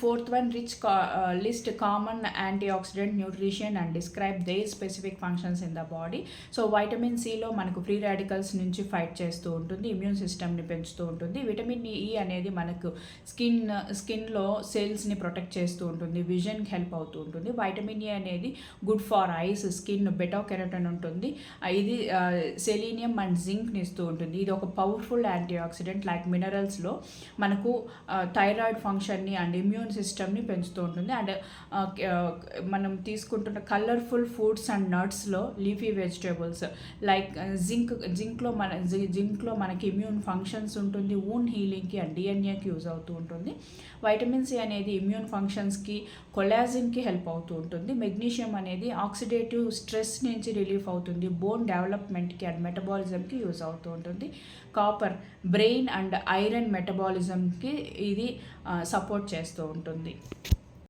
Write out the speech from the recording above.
Fourth one, list common antioxidant nutrition and describe their specific functions in the body. So vitamin సిలో మనకు free radicals నుంచి fight చేస్తూ ఉంటుంది, immune సిస్టమ్ని పెంచుతూ ఉంటుంది. విటమిన్ ఈ అనేది మనకు స్కిన్లో సెల్స్ని ప్రొటెక్ట్ చేస్తూ ఉంటుంది, విజన్కి హెల్ప్ అవుతూ ఉంటుంది. వైటమిన్ ఏ అనేది good for eyes, skin, beta carotene ఉంటుంది. ఇది సెలీనియం అండ్ జింక్ని ఇస్తూ ఉంటుంది. ఇది ఒక పవర్ఫుల్ యాంటీ ఆక్సిడెంట్. లైక్ మినరల్స్లో మనకు థైరాయిడ్ ఫంక్షన్ని అండ్ ఇమ్యూన్ సిస్టమ్ని పెంచుతూ ఉంటుంది. అండ్ మనం తీసుకుంటున్న కలర్ఫుల్ ఫ్రూట్స్ అండ్ నట్స్లో లీఫీ వెజిటేబుల్స్ లైక్ జింక్లో మనకి ఇమ్యూన్ ఫంక్షన్స్ ఉంటుంది, వూండ్ హీలింగ్కి అండ్ డిఎన్ఏకి యూజ్ అవుతూ ఉంటుంది. వైటమిన్ సి అనేది ఇమ్యూన్ ఫంక్షన్స్కి, కొలాజిన్కి హెల్ప్ అవుతూ ఉంటుంది. మెగ్నీషియం అనేది ఆక్సిడేటివ్ స్ట్రెస్ నుంచి రిలీఫ్ అవుతుంది, బోన్ డెవలప్మెంట్కి అండ్ మెటబాలిజంకి యూజ్ అవుతూ ఉంటుంది. కాపర్ బ్రెయిన్ అండ్ ఐరన్ మెటబాలిజంకి ఇది సపోర్ట్ చేస్తూ ఉంటుంది.